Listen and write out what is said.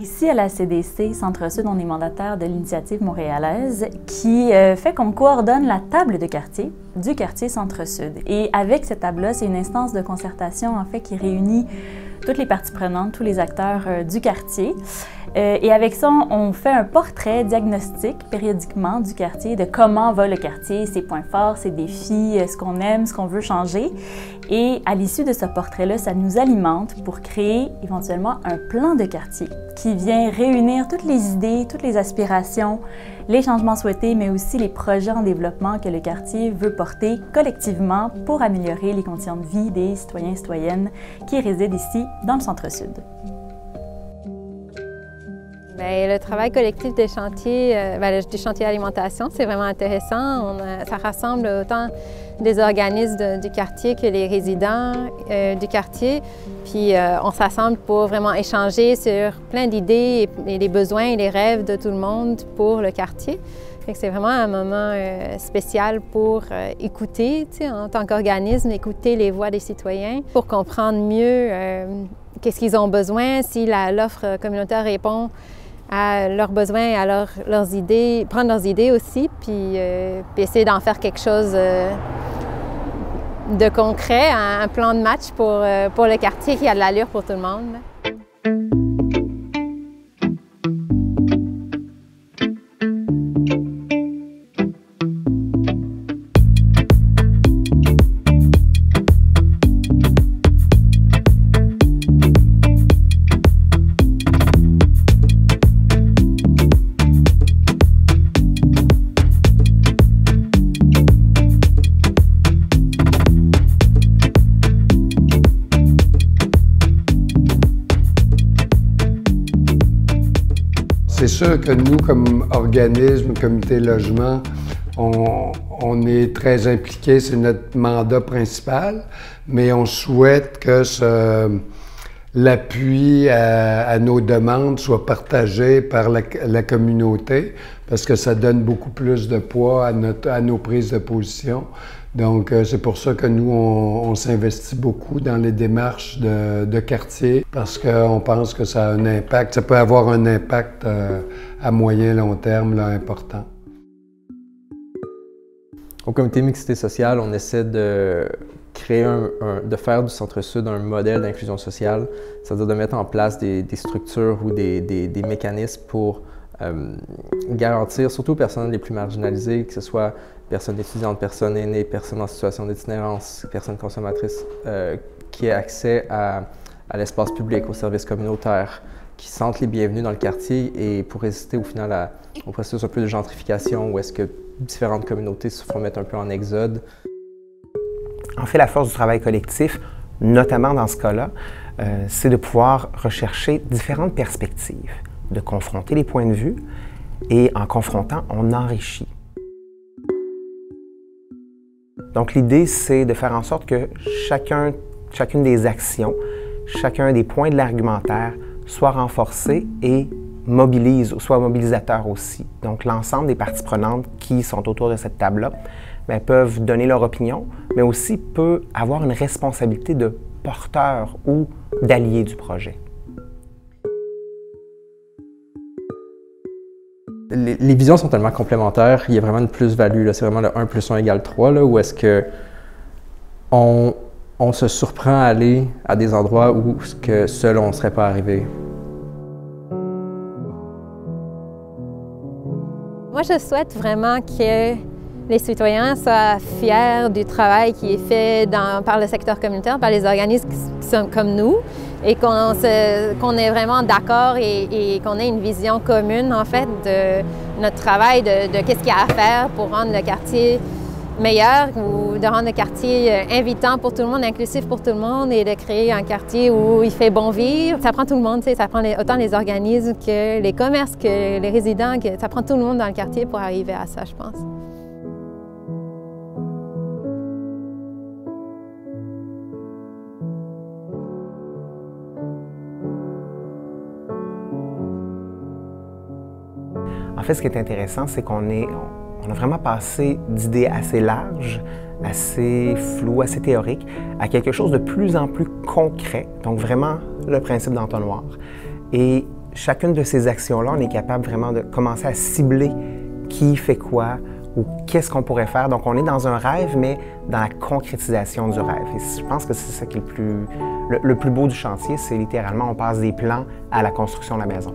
Ici, à la CDC, Centre-Sud, on est mandataire de l'initiative montréalaise qui fait qu'on coordonne la table de quartier du quartier Centre-Sud. Et avec cette table-là, c'est une instance de concertation en fait qui réunit toutes les parties prenantes, tous les acteurs du quartier. Et avec ça, on fait un portrait diagnostique périodiquement du quartier, de comment va le quartier, ses points forts, ses défis, ce qu'on aime, ce qu'on veut changer. Et à l'issue de ce portrait-là, ça nous alimente pour créer éventuellement un plan de quartier qui vient réunir toutes les idées, toutes les aspirations, les changements souhaités, mais aussi les projets en développement que le quartier veut porter collectivement pour améliorer les conditions de vie des citoyens et citoyennes qui résident ici dans le Centre-Sud. Bien, le travail collectif des chantiers, des chantiers d'alimentation, c'est vraiment intéressant. Ça rassemble autant des organismes du quartier que les résidents du quartier. Puis on s'assemble pour vraiment échanger sur plein d'idées et les besoins et les rêves de tout le monde pour le quartier. C'est vraiment un moment spécial pour écouter, en tant qu'organisme, écouter les voix des citoyens pour comprendre mieux qu'est-ce qu'ils ont besoin, si l'offre communautaire répond à leurs besoins, à leurs idées, prendre leurs idées aussi, puis essayer d'en faire quelque chose de concret, un plan de match pour le quartier qui a de l'allure pour tout le monde. C'est sûr que nous, comme organisme, comité logement, on est très impliqués, c'est notre mandat principal, mais on souhaite que l'appui à nos demandes soit partagé par la communauté, parce que ça donne beaucoup plus de poids à nos prises de position. Donc, c'est pour ça que nous, on s'investit beaucoup dans les démarches de quartier, parce qu'on pense que ça a un impact, ça peut avoir un impact à moyen long terme là, important. Au comité mixité sociale, on essaie de créer de faire du Centre-Sud un modèle d'inclusion sociale, c'est-à-dire de mettre en place des structures ou des mécanismes pour garantir, surtout aux personnes les plus marginalisées, que ce soit personnes étudiantes, personnes aînées, personnes en situation d'itinérance, personnes consommatrices, qui aient accès à l'espace public, aux services communautaires, qui sentent les bienvenus dans le quartier et pour résister au final au processus un peu de gentrification où est-ce que différentes communautés se font mettre un peu en exode. En fait, la force du travail collectif, notamment dans ce cas-là, c'est de pouvoir rechercher différentes perspectives, de confronter les points de vue et en confrontant, on enrichit. Donc l'idée, c'est de faire en sorte que chacune des actions, chacun des points de l'argumentaire soit renforcé et soit mobilisateur aussi. Donc l'ensemble des parties prenantes qui sont autour de cette table-là peuvent donner leur opinion, mais aussi peut avoir une responsabilité de porteur ou d'allié du projet. Les visions sont tellement complémentaires, il y a vraiment une plus-value, c'est vraiment le 1 + 1 = 3, là, où est-ce que on se surprend à aller à des endroits où seul on ne serait pas arrivé. Moi, je souhaite vraiment que les citoyens soient fiers du travail qui est fait par le secteur communautaire, par les organismes qui sont comme nous, et qu'on est vraiment d'accord et qu'on ait une vision commune, en fait, de notre travail, de qu'est-ce qu'il y a à faire pour rendre le quartier meilleur ou de rendre le quartier invitant pour tout le monde, inclusif pour tout le monde et de créer un quartier où il fait bon vivre. Ça prend tout le monde, ça prend autant les organismes que les commerces, que les résidents, ça prend tout le monde dans le quartier pour arriver à ça, je pense. En fait, ce qui est intéressant, c'est qu'on a vraiment passé d'idées assez larges, assez floues, assez théoriques, à quelque chose de plus en plus concret. Donc vraiment le principe d'entonnoir. Et chacune de ces actions-là, on est capable vraiment de commencer à cibler qui fait quoi ou qu'est-ce qu'on pourrait faire. Donc, on est dans un rêve, mais dans la concrétisation du rêve. Et je pense que c'est ça qui est le plus beau du chantier, c'est littéralement, on passe des plans à la construction de la maison.